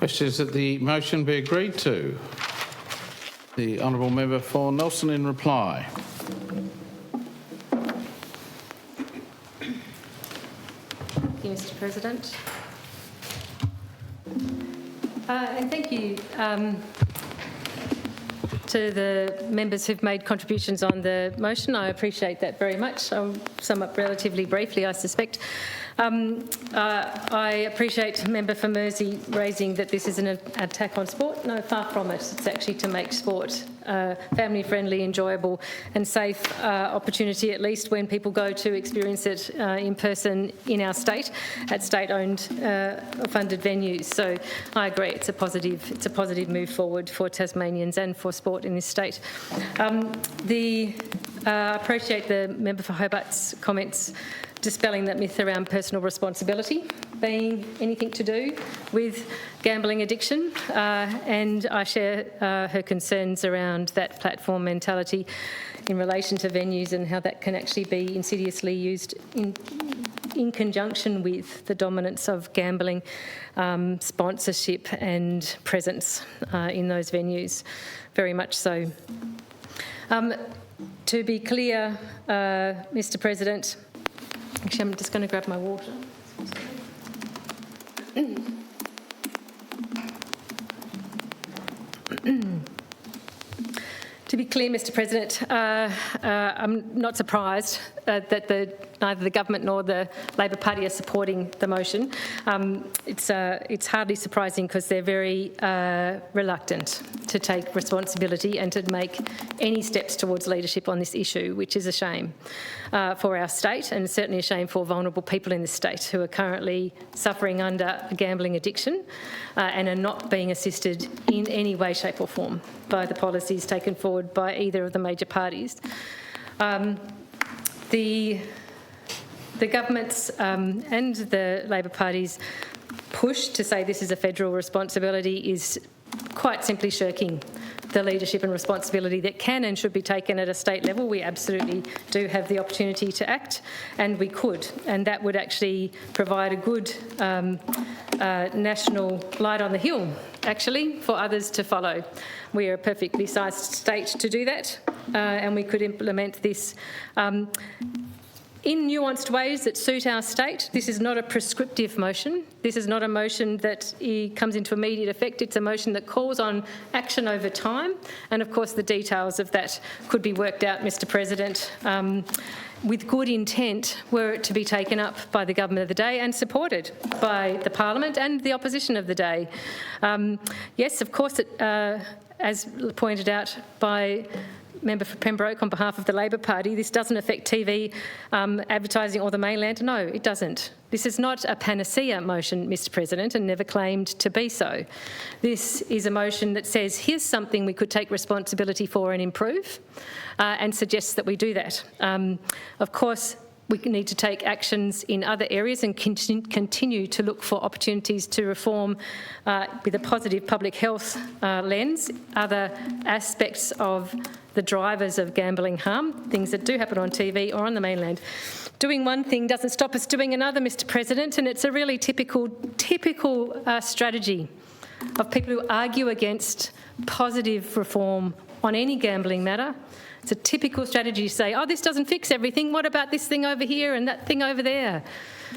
Question is that the motion be agreed to. The honourable member for Nelson in reply. Thank you, Mr. President. And thank you to the members who've made contributions on the motion. I appreciate that very much. I'll sum up relatively briefly, I suspect. I appreciate Member for Mersey raising that this is an attack on sport. No, far from it. It's actually to make sport family-friendly, enjoyable and safe opportunity, at least when people go to experience it in person in our state at state-owned funded venues. So I agree, it's a positive move forward for Tasmanians and for sport in this state. I appreciate the Member for Hobart's comments dispelling that myth around personal responsibility being anything to do with gambling addiction, and I share her concerns around that platform mentality in relation to venues and how that can actually be insidiously used in conjunction with the dominance of gambling sponsorship and presence in those venues, very much so. To be clear, Mr. President, actually, I'm just going to grab my water. To be clear, Mr. President, I'm not surprised that neither the government nor the Labor Party are supporting the motion. It's hardly surprising because they're very reluctant to take responsibility and to make any steps towards leadership on this issue, which is a shame for our state, and certainly a shame for vulnerable people in this state who are currently suffering under a gambling addiction and are not being assisted in any way, shape or form by the policies taken forward by either of the major parties. The government's and the Labor Party's push to say this is a federal responsibility is quite simply shirking the leadership and responsibility that can and should be taken at a state level. We absolutely do have the opportunity to act, and we could, and that would actually provide a good national light on the hill, actually, for others to follow. We are a perfectly sized state to do that, and we could implement this in nuanced ways that suit our state. This is not a prescriptive motion. This is not a motion that comes into immediate effect. It's a motion that calls on action over time. And of course, the details of that could be worked out, Mr. President, with good intent were it to be taken up by the government of the day and supported by the Parliament and the opposition of the day. Yes, of course, as pointed out by Member for Pembroke on behalf of the Labor Party, this doesn't affect TV advertising or the mainland. No, it doesn't. This is not a panacea motion, Mr. President, and never claimed to be so. This is a motion that says, here's something we could take responsibility for and improve, and suggests that we do that. Of course, we need to take actions in other areas and continue to look for opportunities to reform with a positive public health lens, other aspects of the drivers of gambling harm, things that do happen on TV or on the mainland. Doing one thing doesn't stop us doing another, Mr. President, and it's a really typical strategy of people who argue against positive reform on any gambling matter. It's a typical strategy to say, oh, this doesn't fix everything. What about this thing over here and that thing over there?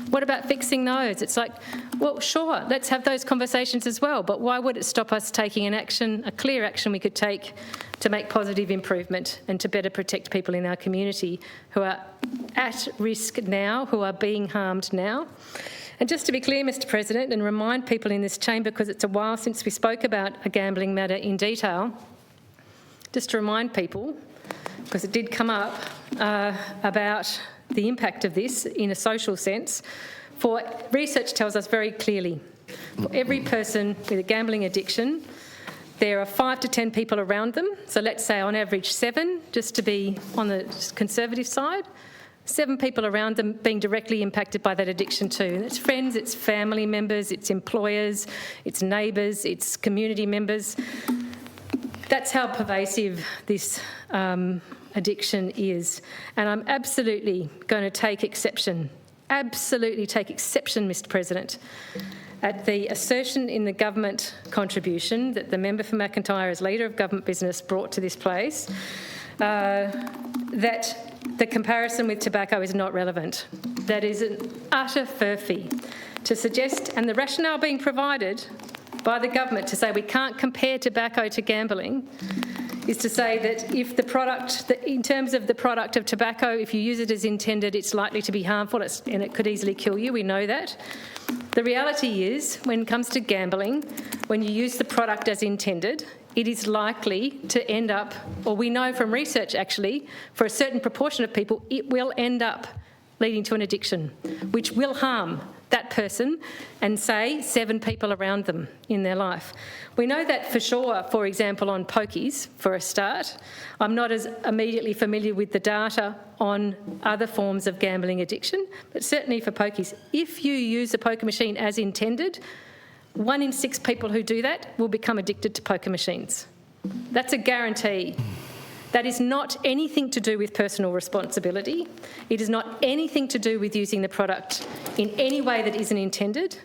What about fixing those? It's like, well, sure, let's have those conversations as well, but why would it stop us taking an action, a clear action we could take to make positive improvement and to better protect people in our community who are at risk now, who are being harmed now? And just to be clear, Mr. President, and remind people in this chamber, because it's a while since we spoke about a gambling matter in detail, just to remind people, because it did come up, about the impact of this in a social sense. For research tells us very clearly, for every person with a gambling addiction, there are 5 to 10 people around them. So let's say on average 7, just to be on the conservative side, 7 people around them being directly impacted by that addiction too. And it's friends, it's family members, it's employers, it's neighbours, it's community members. That's how pervasive this addiction is. And I'm absolutely going to take exception, Mr. President, at the assertion in the government contribution that the member for McIntyre, as Leader of Government Business, brought to this place, that the comparison with tobacco is not relevant. That is an utter furphy to suggest, and the rationale being provided by the government to say we can't compare tobacco to gambling is to say that if the product, in terms of the product of tobacco, if you use it as intended, it's likely to be harmful and it could easily kill you. We know that. The reality is, when it comes to gambling, when you use the product as intended, it is likely to end up, or we know from research actually, for a certain proportion of people, it will end up leading to an addiction, which will harm that person and, say, 7 people around them in their life. We know that for sure, for example, on pokies, for a start. I'm not as immediately familiar with the data on other forms of gambling addiction, but certainly for pokies, if you use a poker machine as intended, 1 in 6 people who do that will become addicted to poker machines. That's a guarantee. That is not anything to do with personal responsibility. It is not anything to do with using the product in any way that isn't intended.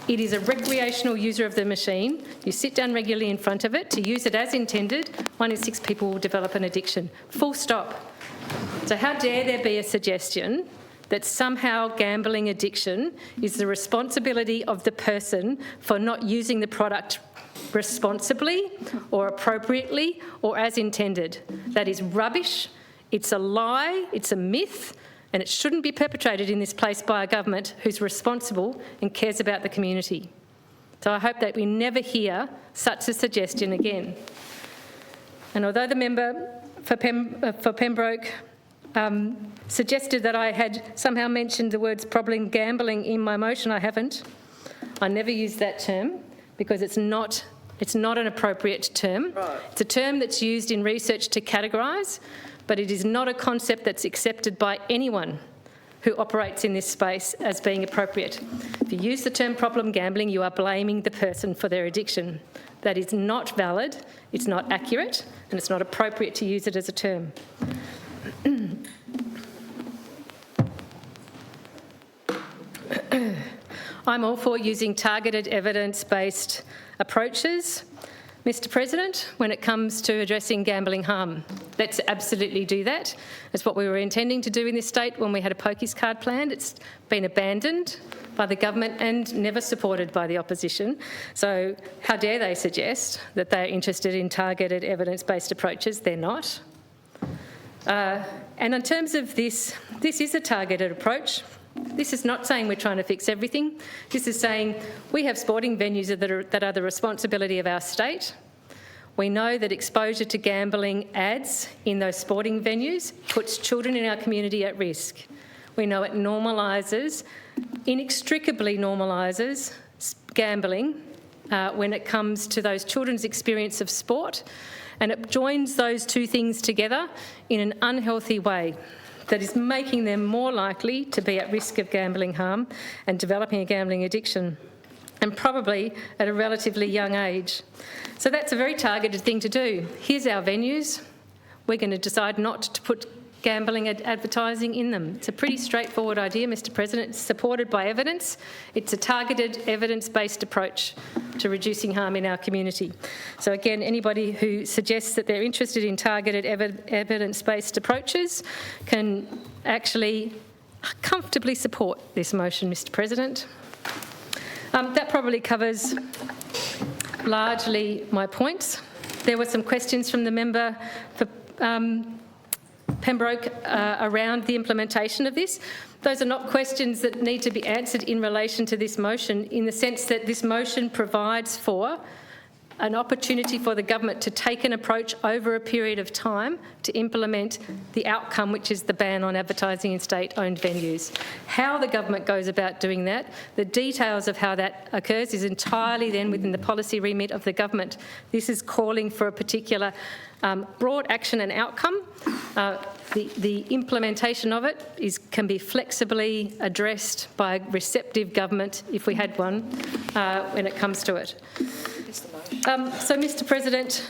It is a recreational user of the machine. You sit down regularly in front of it to use it as intended. 1 in 6 people will develop an addiction. Full stop. So how dare there be a suggestion that somehow gambling addiction is the responsibility of the person for not using the product responsibly or appropriately or as intended. That is rubbish, it's a lie, it's a myth, and it shouldn't be perpetrated in this place by a government who's responsible and cares about the community. So I hope that we never hear such a suggestion again. And although the member for Pembroke suggested that I had somehow mentioned the words problem gambling in my motion, I haven't. I never used that term because it's not an appropriate term. Right. It's a term that's used in research to categorise, but it is not a concept that's accepted by anyone who operates in this space as being appropriate. If you use the term problem gambling, you are blaming the person for their addiction. That is not valid, it's not accurate, and it's not appropriate to use it as a term. I'm all for using targeted evidence-based approaches, Mr. President, when it comes to addressing gambling harm. Let's absolutely do that. That's what we were intending to do in this state when we had a pokies card plan. It's been abandoned by the government and never supported by the opposition. So how dare they suggest that they're interested in targeted evidence-based approaches? They're not. And in terms of this is a targeted approach. This is not saying we're trying to fix everything. This is saying we have sporting venues that are the responsibility of our state. We know that exposure to gambling ads in those sporting venues puts children in our community at risk. We know it inextricably normalises gambling when it comes to those children's experience of sport, and it joins those two things together in an unhealthy way that is making them more likely to be at risk of gambling harm and developing a gambling addiction, and probably at a relatively young age. So that's a very targeted thing to do. Here's our venues. We're going to decide not to put gambling advertising in them. It's a pretty straightforward idea, Mr. President. It's supported by evidence. It's a targeted evidence-based approach to reducing harm in our community. So again, anybody who suggests that they're interested in targeted evidence-based approaches can actually comfortably support this motion, Mr. President. That probably covers largely my points. There were some questions from the member for Pembroke around the implementation of this. Those are not questions that need to be answered in relation to this motion, in the sense that this motion provides for an opportunity for the government to take an approach over a period of time to implement the outcome, which is the ban on advertising in state-owned venues. How the government goes about doing that, the details of how that occurs, is entirely then within the policy remit of the government. This is calling for a particular broad action and outcome. The implementation of it can be flexibly addressed by a receptive government, if we had one, when it comes to it. So, Mr. President,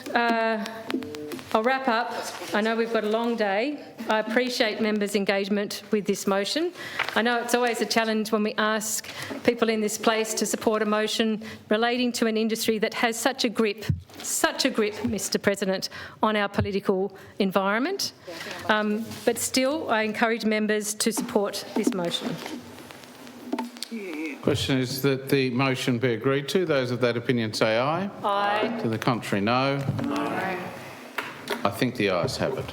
I'll wrap up. I know we've got a long day. I appreciate members' engagement with this motion. I know it's always a challenge when we ask people in this place to support a motion relating to an industry that has such a grip, Mr President, on our political environment. But still, I encourage members to support this motion. Question is that the motion be agreed to. Those of that opinion say aye. Aye. To the contrary, no. Aye. I think the ayes have it.